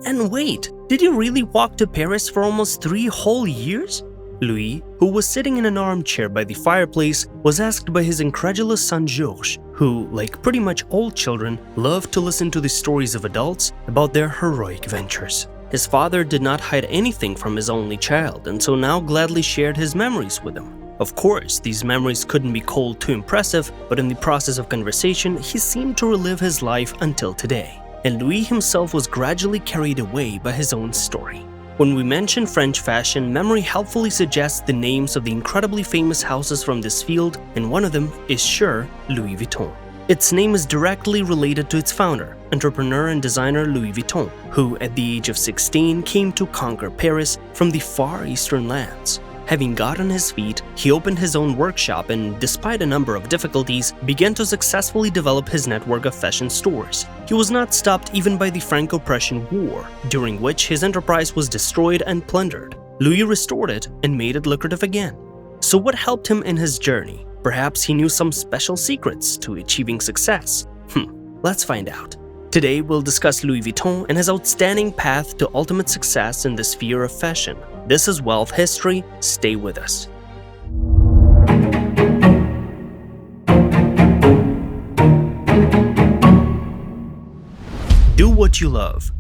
And wait, did you really walk to Paris for almost 3 whole years? Louis, who was sitting in an armchair by the fireplace, was asked by his incredulous son Georges, who, like pretty much all children, loved to listen to the stories of adults about their heroic ventures. His father did not hide anything from his only child, and so now gladly shared his memories with him. Of course, these memories couldn't be called too impressive, but in the process of conversation, he seemed to relive his life until today. And Louis himself was gradually carried away by his own story. When we mention French fashion, memory helpfully suggests the names of the incredibly famous houses from this field, and one of them is sure Louis Vuitton. Its name is directly related to its founder, entrepreneur and designer Louis Vuitton, who at the age of 16 came to conquer Paris from the far eastern lands. Having got on his feet, he opened his own workshop and, despite a number of difficulties, began to successfully develop his network of fashion stores. He was not stopped even by the Franco-Prussian War, during which his enterprise was destroyed and plundered. Louis restored it and made it lucrative again. So what helped him in his journey? Perhaps he knew some special secrets to achieving success. Let's find out. Today we'll discuss Louis Vuitton and his outstanding path to ultimate success in the sphere of fashion. This is Wealth History. Stay with us. Do what you love.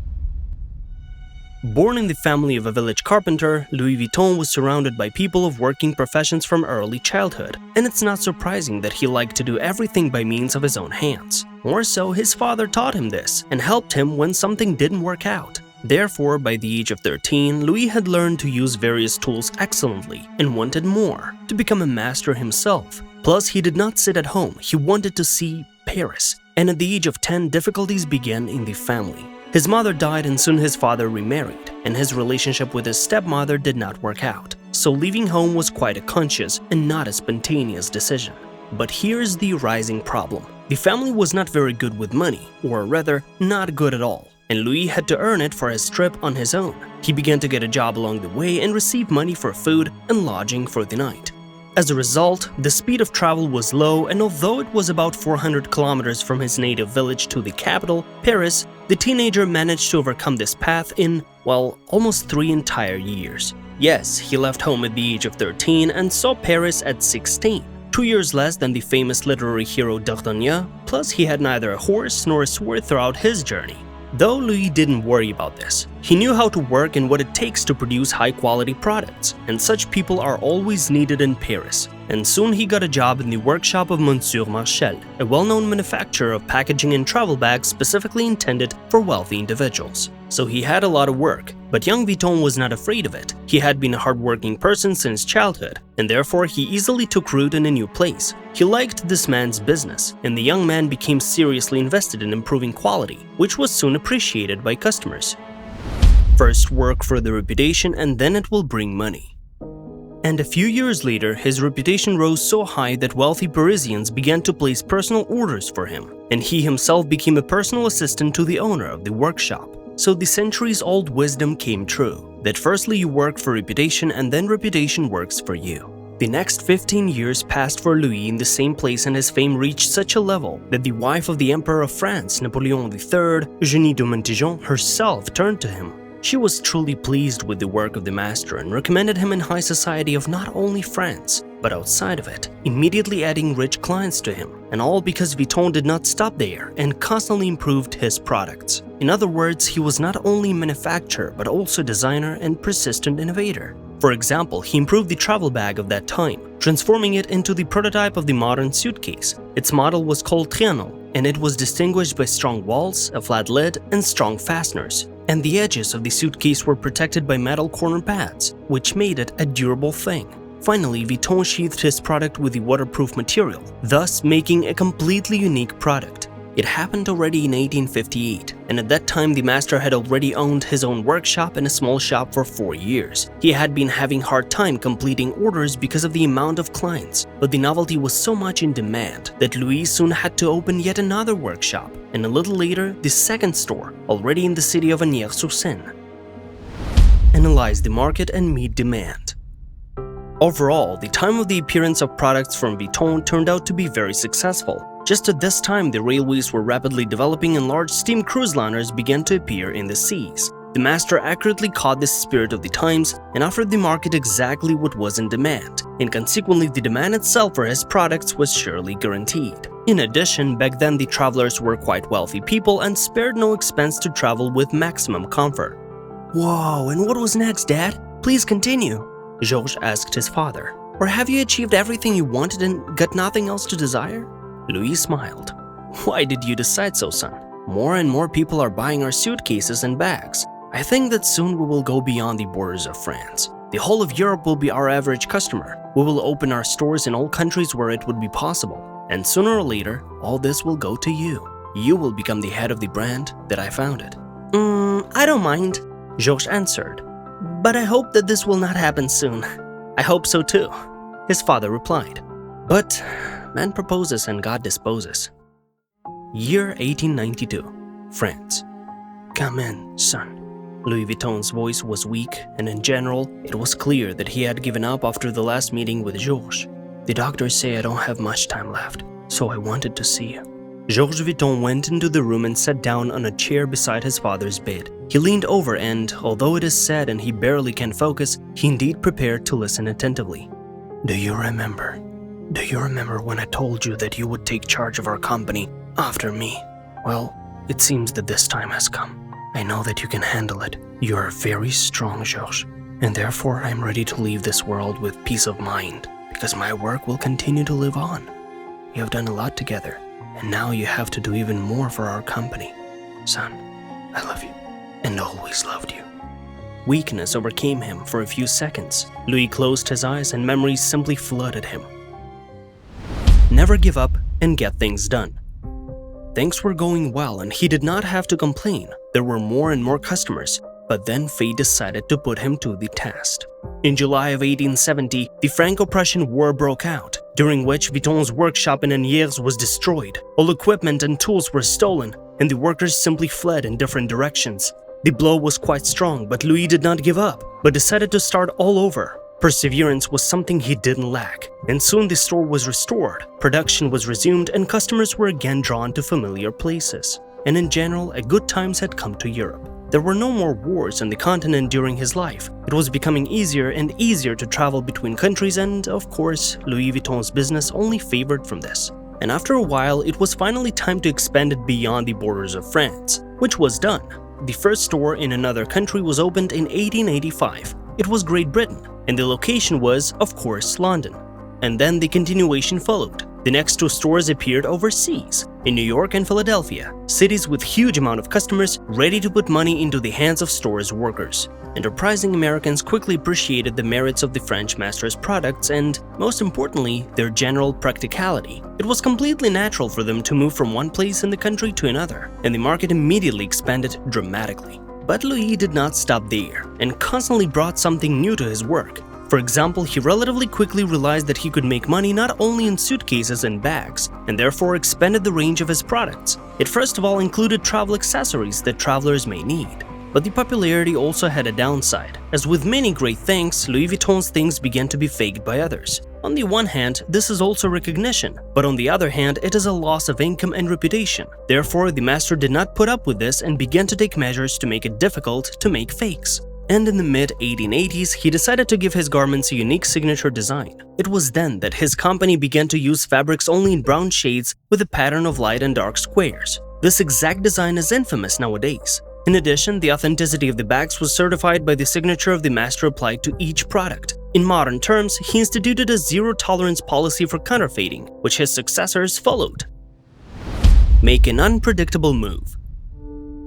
Born in the family of a village carpenter, Louis Vuitton was surrounded by people of working professions from early childhood, and it's not surprising that he liked to do everything by means of his own hands. More so, his father taught him this and helped him when something didn't work out. Therefore, by the age of 13, Louis had learned to use various tools excellently and wanted more, to become a master himself. Plus, he did not sit at home, he wanted to see Paris, and at the age of 10, difficulties began in the family. His mother died and soon his father remarried, and his relationship with his stepmother did not work out, so leaving home was quite a conscious and not a spontaneous decision. But here's the rising problem. The family was not very good with money, or rather, not good at all, and Louis had to earn it for his trip on his own. He began to get a job along the way and receive money for food and lodging for the night. As a result, the speed of travel was low, and although it was about 400 kilometers from his native village to the capital, Paris, the teenager managed to overcome this path in, well, almost 3 entire years. Yes, he left home at the age of 13 and saw Paris at 16. 2 years less than the famous literary hero D'Artagnan, plus he had neither a horse nor a sword throughout his journey. Though Louis didn't worry about this. He knew how to work and what it takes to produce high-quality products, and such people are always needed in Paris. And soon he got a job in the workshop of Monsieur Marchal, a well-known manufacturer of packaging and travel bags specifically intended for wealthy individuals. So he had a lot of work, but young Vuitton was not afraid of it. He had been a hardworking person since childhood, and therefore he easily took root in a new place. He liked this man's business, and the young man became seriously invested in improving quality, which was soon appreciated by customers. First work for the reputation and then it will bring money. And a few years later, his reputation rose so high that wealthy Parisians began to place personal orders for him, and he himself became a personal assistant to the owner of the workshop. So the centuries-old wisdom came true, that firstly you work for reputation and then reputation works for you. The next 15 years passed for Louis in the same place, and his fame reached such a level that the wife of the Emperor of France, Napoleon III, Eugénie de Montijo, herself turned to him. She was truly pleased with the work of the master and recommended him in high society of not only France, but outside of it, immediately adding rich clients to him, and all because Vuitton did not stop there and constantly improved his products. In other words, he was not only a manufacturer but also designer and persistent innovator. For example, he improved the travel bag of that time, transforming it into the prototype of the modern suitcase. Its model was called Trianon, and it was distinguished by strong walls, a flat lid, and strong fasteners. And the edges of the suitcase were protected by metal corner pads, which made it a durable thing. Finally, Vuitton sheathed his product with the waterproof material, thus making a completely unique product. It happened already in 1858, and at that time the master had already owned his own workshop and a small shop for 4 years. He had been having a hard time completing orders because of the amount of clients, but the novelty was so much in demand that Louis soon had to open yet another workshop, and a little later the second store, already in the city of Agnières-sur-Seine. Analyze the market and meet demand. Overall, the time of the appearance of products from Vuitton turned out to be very successful. Just at this time, the railways were rapidly developing and large steam cruise liners began to appear in the seas. The master accurately caught the spirit of the times and offered the market exactly what was in demand, and consequently the demand itself for his products was surely guaranteed. In addition, back then the travelers were quite wealthy people and spared no expense to travel with maximum comfort. "Whoa, and what was next, Dad? Please continue," Georges asked his father. "Or have you achieved everything you wanted and got nothing else to desire?" Louis smiled. "Why did you decide so, son? More and more people are buying our suitcases and bags. I think that soon we will go beyond the borders of France. The whole of Europe will be our average customer. We will open our stores in all countries where it would be possible. And sooner or later, all this will go to you. You will become the head of the brand that I founded." I don't mind," Georges answered. "But I hope that this will not happen soon." "I hope so too," his father replied. But man proposes and God disposes. Year 1892, France. "Come in, son." Louis Vuitton's voice was weak, and in general, it was clear that he had given up after the last meeting with Georges. "The doctors say I don't have much time left, so I wanted to see you." Georges Vuitton went into the room and sat down on a chair beside his father's bed. He leaned over and, although it is said and he barely can focus, he indeed prepared to listen attentively. Do you remember when I told you that you would take charge of our company after me? Well, it seems that this time has come. I know that you can handle it. You are very strong, Georges, and therefore I am ready to leave this world with peace of mind, because my work will continue to live on. We have done a lot together, and now you have to do even more for our company. Son, I love you, and always loved you. Weakness overcame him for a few seconds. Louis closed his eyes and memories simply flooded him. Never give up and get things done. Things were going well and he did not have to complain. There were more and more customers, but then fate decided to put him to the test. In July of 1870, the Franco-Prussian War broke out, during which Vuitton's workshop in Agnières was destroyed. All equipment and tools were stolen, and the workers simply fled in different directions. The blow was quite strong, but Louis did not give up, but decided to start all over. Perseverance was something he didn't lack, and soon the store was restored, production was resumed, and customers were again drawn to familiar places. And in general, a good times had come to Europe. There were no more wars on the continent during his life. It was becoming easier and easier to travel between countries, and of course, Louis Vuitton's business only favored from this. And after a while, it was finally time to expand it beyond the borders of France, which was done. The first store in another country was opened in 1885. It was Great Britain, and the location was, of course, London. And then the continuation followed. The next two stores appeared overseas, in New York and Philadelphia, cities with huge amount of customers ready to put money into the hands of stores' workers. Enterprising Americans quickly appreciated the merits of the French master's products and, most importantly, their general practicality. It was completely natural for them to move from one place in the country to another, and the market immediately expanded dramatically. But Louis did not stop there, and constantly brought something new to his work. For example, he relatively quickly realized that he could make money not only in suitcases and bags, and therefore expanded the range of his products. It first of all included travel accessories that travelers may need. But the popularity also had a downside. As with many great things, Louis Vuitton's things began to be faked by others. On the one hand, this is also recognition, but on the other hand, it is a loss of income and reputation. Therefore, the master did not put up with this and began to take measures to make it difficult to make fakes. And in the mid-1880s, he decided to give his garments a unique signature design. It was then that his company began to use fabrics only in brown shades with a pattern of light and dark squares. This exact design is infamous nowadays. In addition, the authenticity of the bags was certified by the signature of the master applied to each product. In modern terms, he instituted a zero-tolerance policy for counterfeiting, which his successors followed. Make an unpredictable move.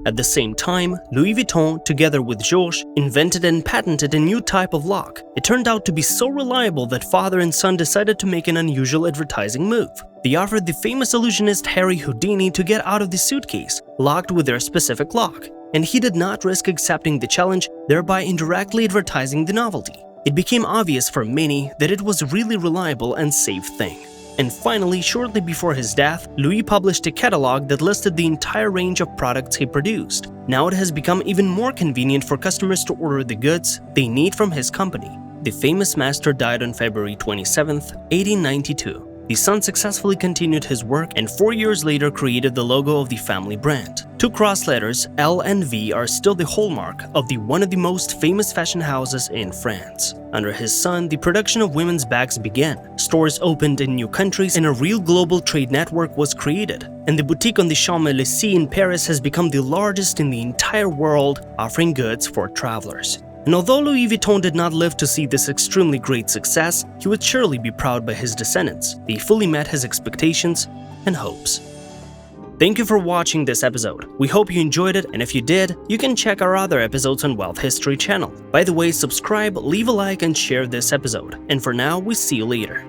At the same time, Louis Vuitton, together with Georges, invented and patented a new type of lock. It turned out to be so reliable that father and son decided to make an unusual advertising move. They offered the famous illusionist Harry Houdini to get out of the suitcase, locked with their specific lock. And he did not risk accepting the challenge, thereby indirectly advertising the novelty. It became obvious for many that it was a really reliable and safe thing. And finally, shortly before his death, Louis published a catalog that listed the entire range of products he produced. Now it has become even more convenient for customers to order the goods they need from his company. The famous master died on February 27, 1892. The son successfully continued his work and 4 years later created the logo of the family brand. Two cross letters, L and V, are still the hallmark of one of the most famous fashion houses in France. Under his son, the production of women's bags began, stores opened in new countries, and a real global trade network was created. And the boutique on the Champs-Élysées in Paris has become the largest in the entire world, offering goods for travelers. And although Louis Vuitton did not live to see this extremely great success, he would surely be proud by his descendants. They fully met his expectations and hopes. Thank you for watching this episode. We hope you enjoyed it, and if you did, you can check our other episodes on Wealth History channel. By the way, subscribe, leave a like, and share this episode. And for now, we see you later.